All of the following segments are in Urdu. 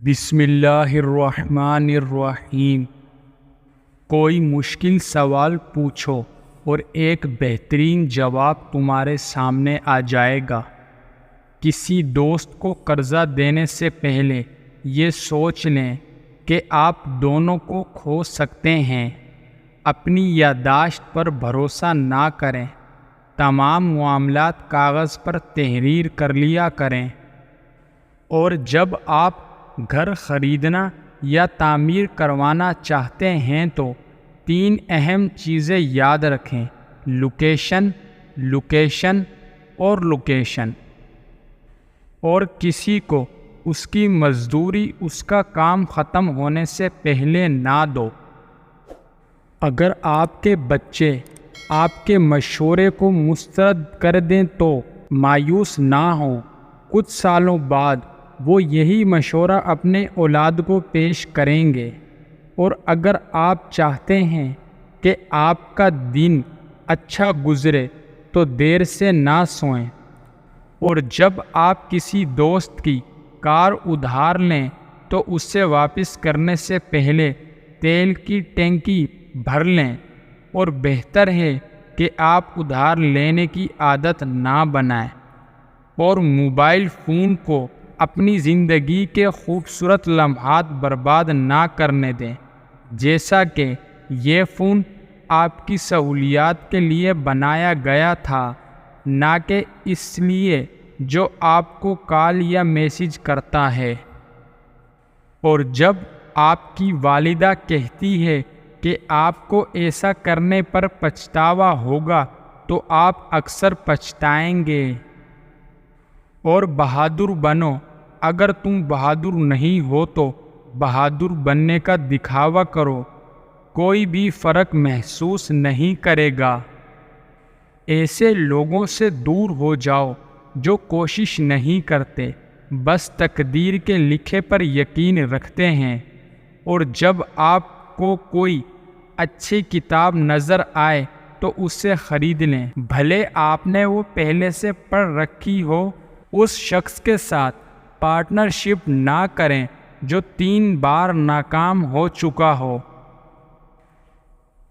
بسم اللہ الرحمن الرحیم۔ کوئی مشکل سوال پوچھو اور ایک بہترین جواب تمہارے سامنے آ جائے گا۔ کسی دوست کو قرضہ دینے سے پہلے یہ سوچ لیں کہ آپ دونوں کو کھو سکتے ہیں۔ اپنی یادداشت پر بھروسہ نہ کریں۔ تمام معاملات کاغذ پر تحریر کر لیا کریں۔ اور جب آپ گھر خریدنا یا تعمیر کروانا چاہتے ہیں تو 3 اہم چیزیں یاد رکھیں: لوکیشن، لوکیشن اور لوکیشن۔ اور کسی کو اس کی مزدوری اس کا کام ختم ہونے سے پہلے نہ دو۔ اگر آپ کے بچے آپ کے مشورے کو مسترد کر دیں تو مایوس نہ ہوں۔ کچھ سالوں بعد وہ یہی مشورہ اپنے اولاد کو پیش کریں گے۔ اور اگر آپ چاہتے ہیں کہ آپ کا دن اچھا گزرے تو دیر سے نہ سوئیں۔ اور جب آپ کسی دوست کی کار ادھار لیں تو اسے واپس کرنے سے پہلے تیل کی ٹینکی بھر لیں۔ اور بہتر ہے کہ آپ ادھار لینے کی عادت نہ بنائیں۔ اور موبائل فون کو اپنی زندگی کے خوبصورت لمحات برباد نہ کرنے دیں۔ جیسا کہ یہ فون آپ کی سہولیات کے لیے بنایا گیا تھا، نہ کہ اس لیے جو آپ کو کال یا میسج کرتا ہے۔ اور جب آپ کی والدہ کہتی ہے کہ آپ کو ایسا کرنے پر پچھتاوا ہوگا تو آپ اکثر پچھتائیں گے۔ اور بہادر بنو۔ اگر تم بہادر نہیں ہو تو بہادر بننے کا دکھاوا کرو۔ کوئی بھی فرق محسوس نہیں کرے گا۔ ایسے لوگوں سے دور ہو جاؤ جو کوشش نہیں کرتے، بس تقدیر کے لکھے پر یقین رکھتے ہیں۔ اور جب آپ کو کوئی اچھی کتاب نظر آئے تو اسے خرید لیں، بھلے آپ نے وہ پہلے سے پڑھ رکھی ہو۔ اس شخص کے ساتھ پارٹنرشپ نہ کریں جو 3 بار ناکام ہو چکا ہو۔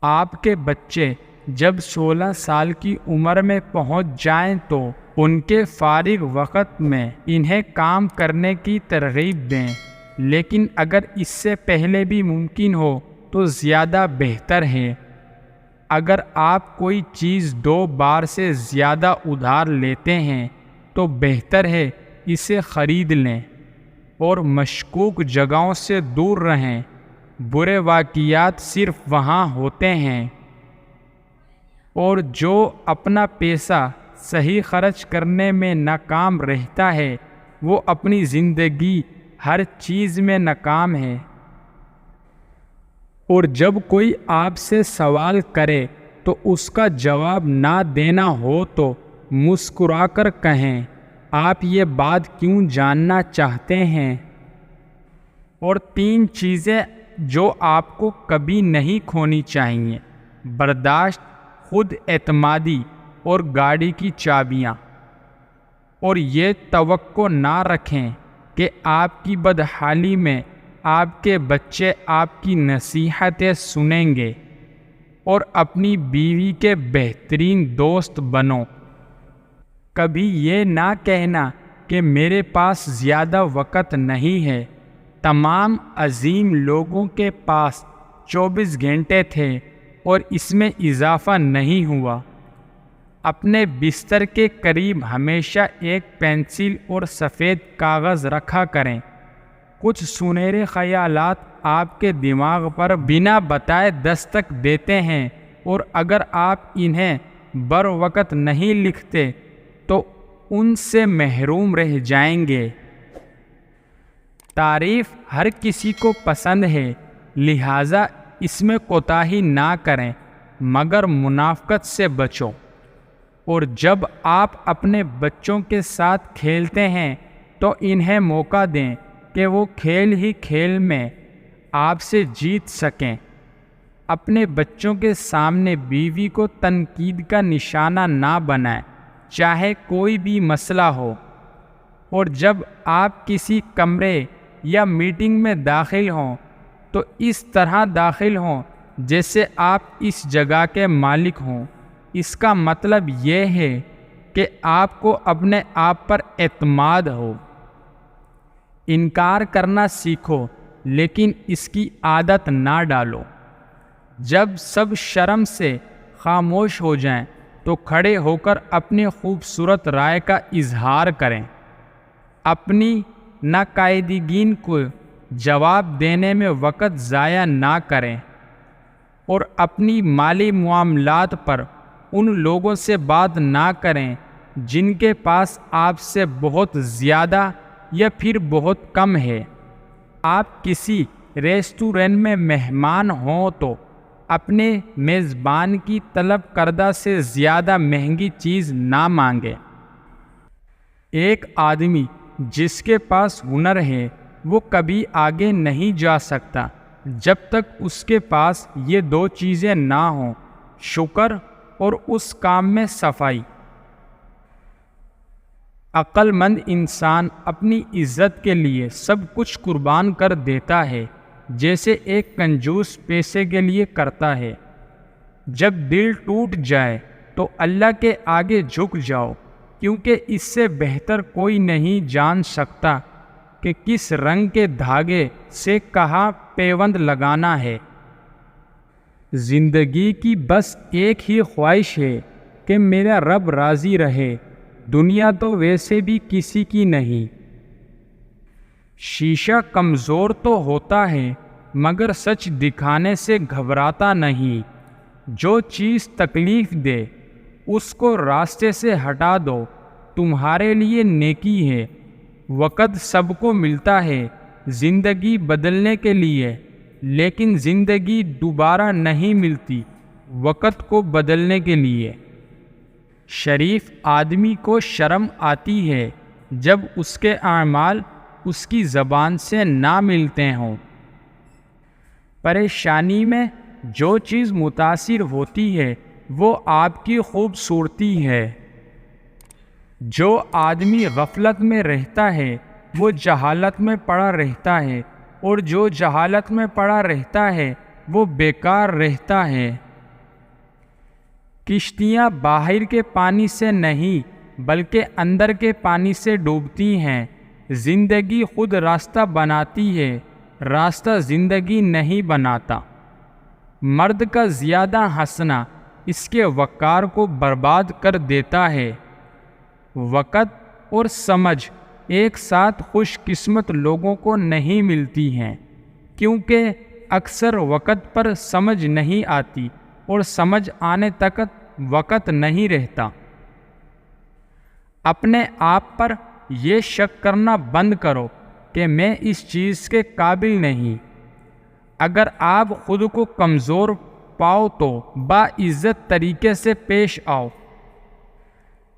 آپ کے بچے جب 16 سال کی عمر میں پہنچ جائیں تو ان کے فارغ وقت میں انہیں کام کرنے کی ترغیب دیں، لیکن اگر اس سے پہلے بھی ممکن ہو تو زیادہ بہتر ہے۔ اگر آپ کوئی چیز 2 بار سے زیادہ ادھار لیتے ہیں تو بہتر ہے اسے خرید لیں۔ اور مشکوک جگہوں سے دور رہیں۔ برے واقعات صرف وہاں ہوتے ہیں۔ اور جو اپنا پیسہ صحیح خرچ کرنے میں ناکام رہتا ہے وہ اپنی زندگی ہر چیز میں ناکام ہے۔ اور جب کوئی آپ سے سوال کرے تو اس کا جواب نہ دینا ہو تو مسکرا کر کہیں، آپ یہ بات کیوں جاننا چاہتے ہیں؟ اور 3 چیزیں جو آپ کو کبھی نہیں کھونی چاہیے: برداشت، خود اعتمادی اور گاڑی کی چابیاں۔ اور یہ توقع نہ رکھیں کہ آپ کی بدحالی میں آپ کے بچے آپ کی نصیحتیں سنیں گے۔ اور اپنی بیوی کے بہترین دوست بنو۔ کبھی یہ نہ کہنا کہ میرے پاس زیادہ وقت نہیں ہے۔ تمام عظیم لوگوں کے پاس 24 گھنٹے تھے اور اس میں اضافہ نہیں ہوا۔ اپنے بستر کے قریب ہمیشہ ایک پنسل اور سفید کاغذ رکھا کریں۔ کچھ سنہرے خیالات آپ کے دماغ پر بنا بتائے دستک دیتے ہیں، اور اگر آپ انہیں بروقت نہیں لکھتے تو ان سے محروم رہ جائیں گے۔ تعریف ہر کسی کو پسند ہے، لہٰذا اس میں کوتاہی نہ کریں، مگر منافقت سے بچو۔ اور جب آپ اپنے بچوں کے ساتھ کھیلتے ہیں تو انہیں موقع دیں کہ وہ کھیل ہی کھیل میں آپ سے جیت سکیں۔ اپنے بچوں کے سامنے بیوی کو تنقید کا نشانہ نہ بنائیں، چاہے کوئی بھی مسئلہ ہو۔ اور جب آپ کسی کمرے یا میٹنگ میں داخل ہوں تو اس طرح داخل ہوں جیسے آپ اس جگہ کے مالک ہوں۔ اس کا مطلب یہ ہے کہ آپ کو اپنے آپ پر اعتماد ہو۔ انکار کرنا سیکھو لیکن اس کی عادت نہ ڈالو۔ جب سب شرم سے خاموش ہو جائیں تو کھڑے ہو کر اپنی خوبصورت رائے کا اظہار کریں۔ اپنی ناقائدگی کو جواب دینے میں وقت ضائع نہ کریں اور اپنی مالی معاملات پر ان لوگوں سے بات نہ کریں جن کے پاس آپ سے بہت زیادہ یا پھر بہت کم ہے۔ آپ کسی ریسٹورنٹ میں مہمان ہوں تو اپنے میزبان کی طلب کردہ سے زیادہ مہنگی چیز نہ مانگیں۔ ایک آدمی جس کے پاس ہنر ہے وہ کبھی آگے نہیں جا سکتا جب تک اس کے پاس یہ دو چیزیں نہ ہوں، شکر اور اس کام میں صفائی۔ عقل مند انسان اپنی عزت کے لیے سب کچھ قربان کر دیتا ہے جیسے ایک کنجوس پیسے کے لیے کرتا ہے۔ جب دل ٹوٹ جائے تو اللہ کے آگے جھک جاؤ، کیونکہ اس سے بہتر کوئی نہیں جان سکتا کہ کس رنگ کے دھاگے سے کہاں پیوند لگانا ہے۔ زندگی کی بس ایک ہی خواہش ہے کہ میرا رب راضی رہے، دنیا تو ویسے بھی کسی کی نہیں۔ شیشہ کمزور تو ہوتا ہے مگر سچ دکھانے سے گھبراتا نہیں۔ جو چیز تکلیف دے اس کو راستے سے ہٹا دو، تمہارے لیے نیکی ہے۔ وقت سب کو ملتا ہے زندگی بدلنے کے لیے، لیکن زندگی دوبارہ نہیں ملتی وقت کو بدلنے کے لیے۔ شریف آدمی کو شرم آتی ہے جب اس کے اعمال اس کی زبان سے نہ ملتے ہوں۔ پریشانی میں جو چیز متاثر ہوتی ہے وہ آپ کی خوبصورتی ہے۔ جو آدمی غفلت میں رہتا ہے وہ جہالت میں پڑا رہتا ہے، اور جو جہالت میں پڑا رہتا ہے وہ بیکار رہتا ہے۔ کشتیاں باہر کے پانی سے نہیں بلکہ اندر کے پانی سے ڈوبتی ہیں۔ زندگی خود راستہ بناتی ہے، راستہ زندگی نہیں بناتا۔ مرد کا زیادہ ہنسنا اس کے وقار کو برباد کر دیتا ہے۔ وقت اور سمجھ ایک ساتھ خوش قسمت لوگوں کو نہیں ملتی ہیں، کیونکہ اکثر وقت پر سمجھ نہیں آتی اور سمجھ آنے تک وقت نہیں رہتا۔ اپنے آپ پر یہ شک کرنا بند کرو کہ میں اس چیز کے قابل نہیں۔ اگر آپ خود کو کمزور پاؤ تو باعزت طریقے سے پیش آؤ۔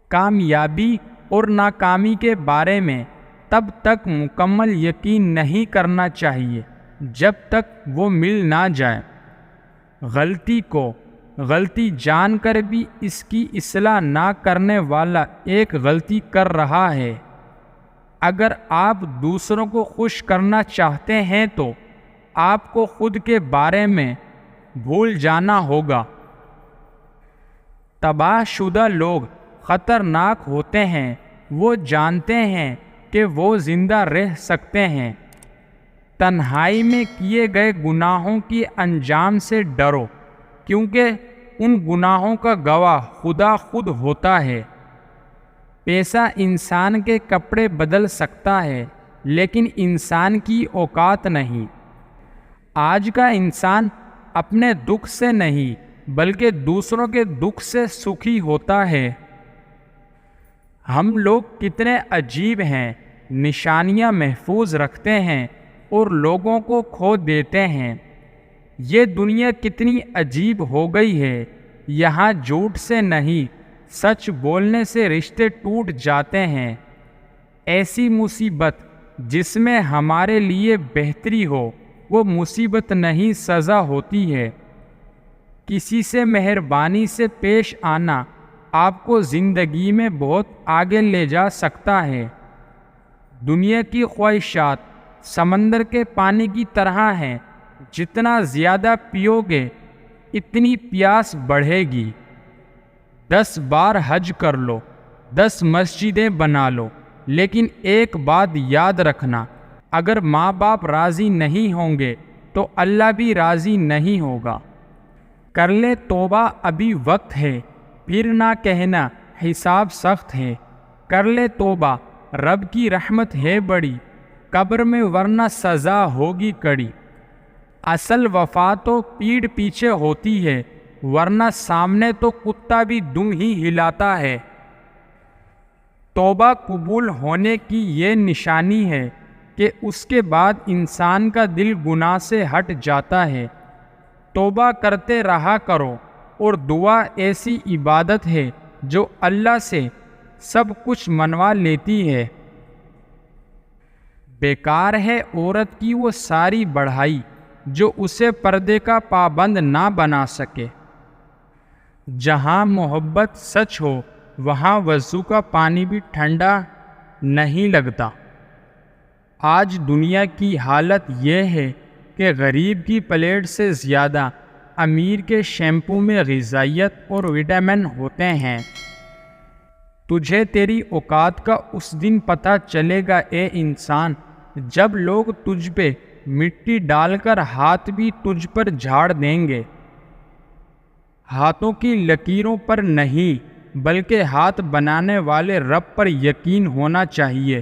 کامیابی اور ناکامی کے بارے میں تب تک مکمل یقین نہیں کرنا چاہیے جب تک وہ مل نہ جائے۔ غلطی کو غلطی جان کر بھی اس کی اصلاح نہ کرنے والا ایک غلطی کر رہا ہے۔ اگر آپ دوسروں کو خوش کرنا چاہتے ہیں تو آپ کو خود کے بارے میں بھول جانا ہوگا۔ تباہ شدہ لوگ خطرناک ہوتے ہیں، وہ جانتے ہیں کہ وہ زندہ رہ سکتے ہیں۔ تنہائی میں کیے گئے گناہوں کی انجام سے ڈرو، کیونکہ ان گناہوں کا گواہ خدا خود ہوتا ہے۔ پیسہ انسان کے کپڑے بدل سکتا ہے لیکن انسان کی اوقات نہیں۔ آج کا انسان اپنے دکھ سے نہیں بلکہ دوسروں کے دکھ سے سکھی ہوتا ہے۔ ہم لوگ کتنے عجیب ہیں، نشانیاں محفوظ رکھتے ہیں اور لوگوں کو کھو دیتے ہیں۔ یہ دنیا کتنی عجیب ہو گئی ہے، یہاں جھوٹ سے نہیں سچ بولنے سے رشتے ٹوٹ جاتے ہیں۔ ایسی مصیبت جس میں ہمارے لیے بہتری ہو وہ مصیبت نہیں سزا ہوتی ہے۔ کسی سے مہربانی سے پیش آنا آپ کو زندگی میں بہت آگے لے جا سکتا ہے۔ دنیا کی خواہشات سمندر کے پانی کی طرح ہیں، جتنا زیادہ پیو گے اتنی پیاس بڑھے گی۔ 10 بار حج کر لو، 10 مسجدیں بنا لو، لیکن ایک بات یاد رکھنا، اگر ماں باپ راضی نہیں ہوں گے تو اللہ بھی راضی نہیں ہوگا۔ کر لے توبہ ابھی وقت ہے، پھر نہ کہنا حساب سخت ہے۔ کر لے توبہ، رب کی رحمت ہے بڑی، قبر میں ورنہ سزا ہوگی کڑی۔ اصل وفا تو پیٹھ پیچھے ہوتی ہے، ورنہ سامنے تو کتا بھی دم ہی ہلاتا ہے۔ توبہ قبول ہونے کی یہ نشانی ہے کہ اس کے بعد انسان کا دل گناہ سے ہٹ جاتا ہے۔ توبہ کرتے رہا کرو، اور دعا ایسی عبادت ہے جو اللہ سے سب کچھ منوا لیتی ہے۔ بیکار ہے عورت کی وہ ساری بڑھائی جو اسے پردے کا پابند نہ بنا سکے۔ جہاں محبت سچ ہو وہاں وضو کا پانی بھی ٹھنڈا نہیں لگتا۔ آج دنیا کی حالت یہ ہے کہ غریب کی پلیٹ سے زیادہ امیر کے شیمپو میں غذائیت اور وٹامن ہوتے ہیں۔ تجھے تیری اوقات کا اس دن پتہ چلے گا اے انسان، جب لوگ تجھ پہ مٹی ڈال کر ہاتھ بھی تجھ پر جھاڑ دیں گے۔ ہاتھوں کی لکیروں پر نہیں بلکہ ہاتھ بنانے والے رب پر یقین ہونا چاہیے۔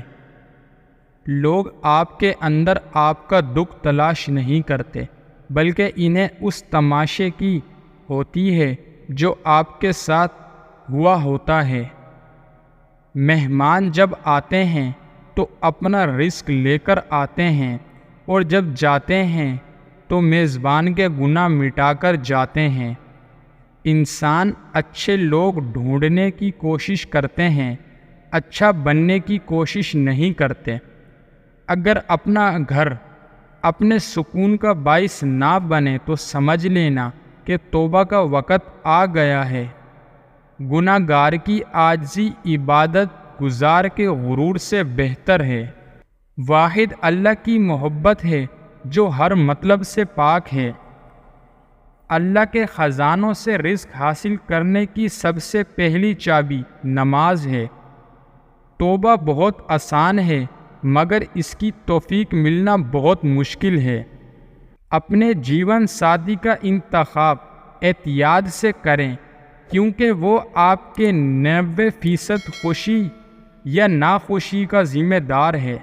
لوگ آپ کے اندر آپ کا دکھ تلاش نہیں کرتے، بلکہ انہیں اس تماشے کی ہوتی ہے جو آپ کے ساتھ ہوا ہوتا ہے۔ مہمان جب آتے ہیں تو اپنا رزق لے کر آتے ہیں، اور جب جاتے ہیں تو میزبان کے گناہ مٹا کر جاتے ہیں۔ انسان اچھے لوگ ڈھونڈنے کی کوشش کرتے ہیں، اچھا بننے کی کوشش نہیں کرتے۔ اگر اپنا گھر اپنے سکون کا باعث نہ بنے تو سمجھ لینا کہ توبہ کا وقت آ گیا ہے۔ گناہ گار کی عاجزی عبادت گزار کے غرور سے بہتر ہے۔ واحد اللہ کی محبت ہے جو ہر مطلب سے پاک ہے۔ اللہ کے خزانوں سے رزق حاصل کرنے کی سب سے پہلی چابی نماز ہے۔ توبہ بہت آسان ہے، مگر اس کی توفیق ملنا بہت مشکل ہے۔ اپنے جیون ساتھی کا انتخاب احتیاط سے کریں، کیونکہ وہ آپ کے 90% خوشی یا ناخوشی کا ذمہ دار ہے۔